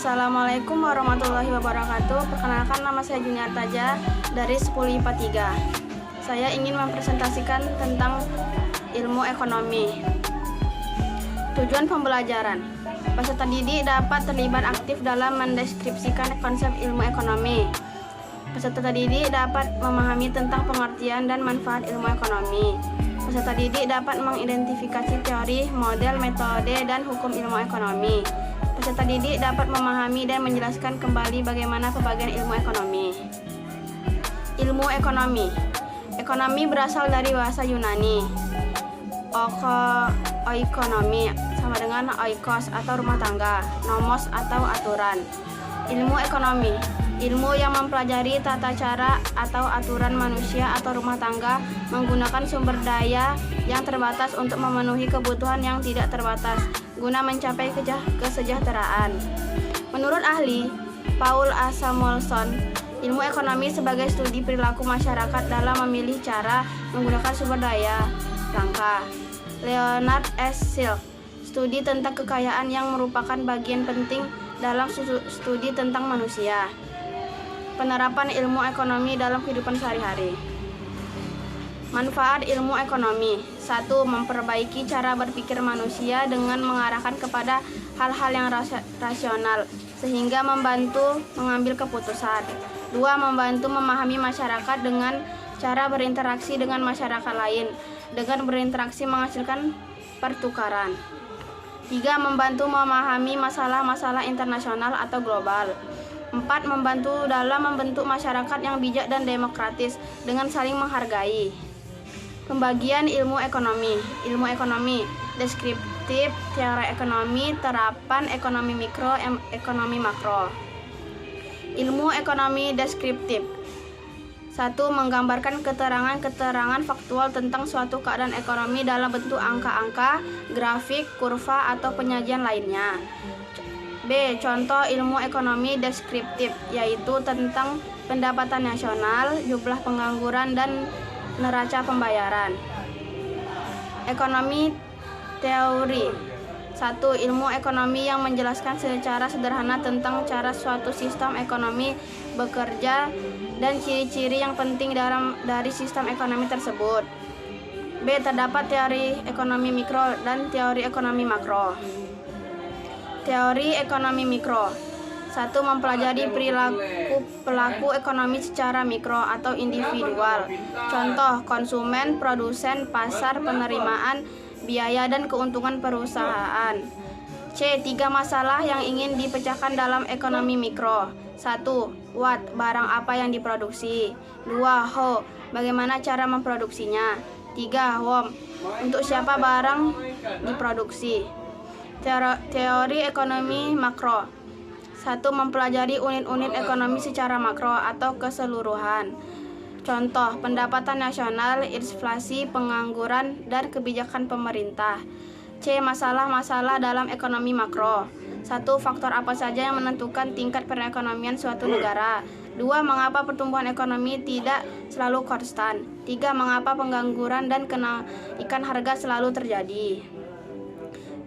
Assalamualaikum warahmatullahi wabarakatuh. Perkenalkan, nama saya Junior Taja dari 10 IPA 3. Saya ingin mempresentasikan tentang ilmu ekonomi. Tujuan pembelajaran: peserta didik dapat terlibat aktif dalam mendeskripsikan konsep ilmu ekonomi. Peserta didik dapat memahami tentang pengertian dan manfaat ilmu ekonomi. Peserta didik dapat mengidentifikasi teori, model, metode, dan hukum ilmu ekonomi. Peserta didik dapat memahami dan menjelaskan kembali bagaimana pembagian ilmu ekonomi. Ilmu ekonomi. Ekonomi berasal dari bahasa Yunani. Oikonomi sama dengan oikos atau rumah tangga, nomos atau aturan. Ilmu ekonomi, ilmu yang mempelajari tata cara atau aturan manusia atau rumah tangga menggunakan sumber daya yang terbatas untuk memenuhi kebutuhan yang tidak terbatas guna mencapai kesejahteraan. Menurut ahli Paul A. Samuelson, ilmu ekonomi sebagai studi perilaku masyarakat dalam memilih cara menggunakan sumber daya. Langkah Leonard S. Silk, studi tentang kekayaan yang merupakan bagian penting dalam studi tentang manusia. Penerapan ilmu ekonomi dalam kehidupan sehari-hari. Manfaat ilmu ekonomi: 1. Memperbaiki cara berpikir manusia dengan mengarahkan kepada hal-hal yang rasional sehingga membantu mengambil keputusan. 2. Membantu memahami masyarakat dengan cara berinteraksi dengan masyarakat lain. Dengan berinteraksi menghasilkan pertukaran. 3. Membantu memahami masalah-masalah internasional atau global. 4. Membantu dalam membentuk masyarakat yang bijak dan demokratis dengan saling menghargai. Pembagian ilmu ekonomi. Ilmu ekonomi deskriptif, teori ekonomi, terapan ekonomi mikro, ekonomi makro. Ilmu ekonomi deskriptif: 1. Menggambarkan keterangan-keterangan faktual tentang suatu keadaan ekonomi dalam bentuk angka-angka, grafik, kurva, atau penyajian lainnya. B. Contoh ilmu ekonomi deskriptif, yaitu tentang pendapatan nasional, jumlah pengangguran, dan neraca pembayaran. Ekonomi teori: 1. Ilmu ekonomi yang menjelaskan secara sederhana tentang cara suatu sistem ekonomi bekerja dan ciri-ciri yang penting dari sistem ekonomi tersebut. B. Terdapat teori ekonomi mikro dan teori ekonomi makro. Teori ekonomi mikro: 1. Mempelajari perilaku pelaku ekonomi secara mikro atau individual. Contoh: konsumen, produsen, pasar, penerimaan, biaya, dan keuntungan perusahaan. C. 3 masalah yang ingin dipecahkan dalam ekonomi mikro. 1. What, barang apa yang diproduksi. 2. How, bagaimana cara memproduksinya. 3. Whom, untuk siapa barang diproduksi. Teori ekonomi makro: 1. Mempelajari unit-unit ekonomi secara makro atau keseluruhan. Contoh: pendapatan nasional, inflasi, pengangguran, dan kebijakan pemerintah. C. Masalah-masalah dalam ekonomi makro: 1. Faktor apa saja yang menentukan tingkat perekonomian suatu negara. 2. Mengapa pertumbuhan ekonomi tidak selalu konstan. 3. Mengapa pengangguran dan kenaikan harga selalu terjadi.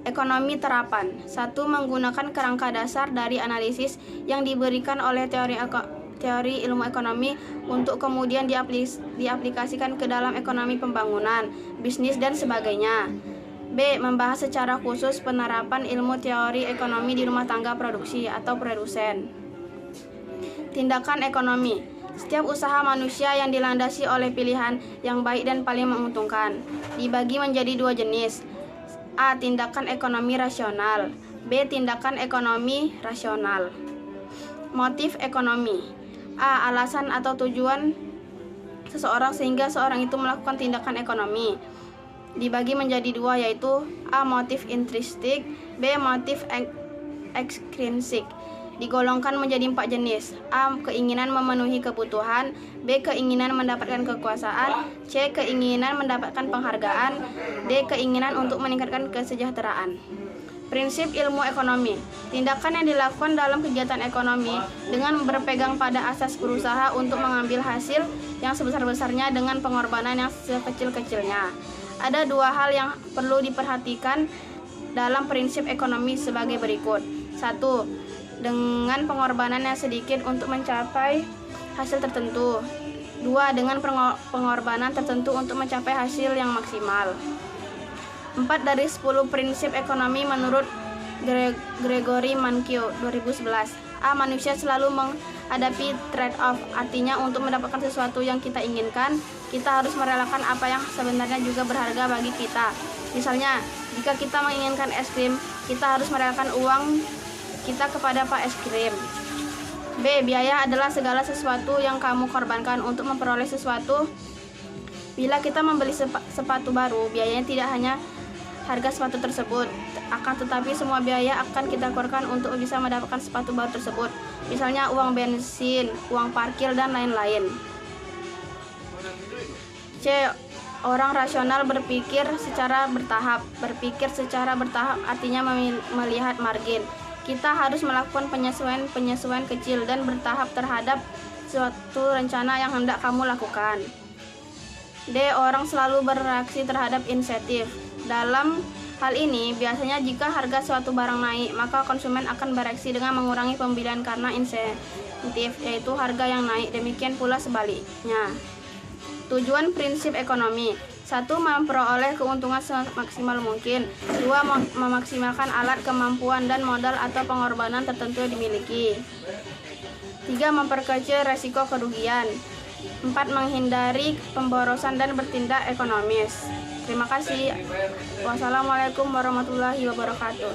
Ekonomi terapan: 1. Menggunakan kerangka dasar dari analisis yang diberikan oleh teori ilmu ekonomi untuk kemudian diaplikasikan ke dalam ekonomi pembangunan, bisnis, dan sebagainya. B. Membahas secara khusus penerapan ilmu teori ekonomi di rumah tangga produksi atau produsen. Tindakan ekonomi: setiap usaha manusia yang dilandasi oleh pilihan yang baik dan paling menguntungkan. Dibagi menjadi 2 jenis. A. Tindakan ekonomi rasional. B. Tindakan ekonomi rasional. Motif ekonomi: A. Alasan atau tujuan seseorang sehingga seorang itu melakukan tindakan ekonomi. Dibagi menjadi 2, yaitu A. Motif intrinsik, B. Motif ekstrinsik. Digolongkan menjadi 4 jenis. A. Keinginan memenuhi kebutuhan. B. Keinginan mendapatkan kekuasaan. C. Keinginan mendapatkan penghargaan. D. Keinginan untuk meningkatkan kesejahteraan. Prinsip ilmu ekonomi: tindakan yang dilakukan dalam kegiatan ekonomi dengan berpegang pada asas berusaha untuk mengambil hasil yang sebesar-besarnya dengan pengorbanan yang sekecil-kecilnya. Ada 2 hal yang perlu diperhatikan dalam prinsip ekonomi sebagai berikut. 1. dengan pengorbanan yang sedikit untuk mencapai hasil tertentu. 2. Dengan pengorbanan tertentu untuk mencapai hasil yang maksimal. 4 dari 10 prinsip ekonomi menurut Gregory Mankiw 2011. A. Manusia selalu menghadapi trade-off, artinya untuk mendapatkan sesuatu yang kita inginkan, kita harus merelakan apa yang sebenarnya juga berharga bagi kita. Misalnya, jika kita menginginkan es krim, kita harus merelakan uang kita kepada Pak es krim. B. Biaya adalah segala sesuatu yang kamu korbankan untuk memperoleh sesuatu. Bila kita membeli sepatu baru, biayanya tidak hanya harga sepatu tersebut, akan tetapi semua biaya akan kita keluarkan untuk bisa mendapatkan sepatu baru tersebut. Misalnya uang bensin, uang parkir, dan lain-lain. C. Orang rasional berpikir secara bertahap. Berpikir secara bertahap artinya melihat margin. Kita harus melakukan penyesuaian kecil dan bertahap terhadap suatu rencana yang hendak kamu lakukan. D. Orang selalu bereaksi terhadap insentif. Dalam hal ini, biasanya jika harga suatu barang naik, maka konsumen akan bereaksi dengan mengurangi pembelian karena insentif, yaitu harga yang naik. Demikian pula sebaliknya. Tujuan prinsip ekonomi: 1. Memperoleh keuntungan semaksimal mungkin. 2. Memaksimalkan alat, kemampuan, dan modal atau pengorbanan tertentu yang dimiliki. 3. Memperkecil resiko kerugian. 4. Menghindari pemborosan dan bertindak ekonomis. Terima kasih. Wassalamualaikum warahmatullahi wabarakatuh.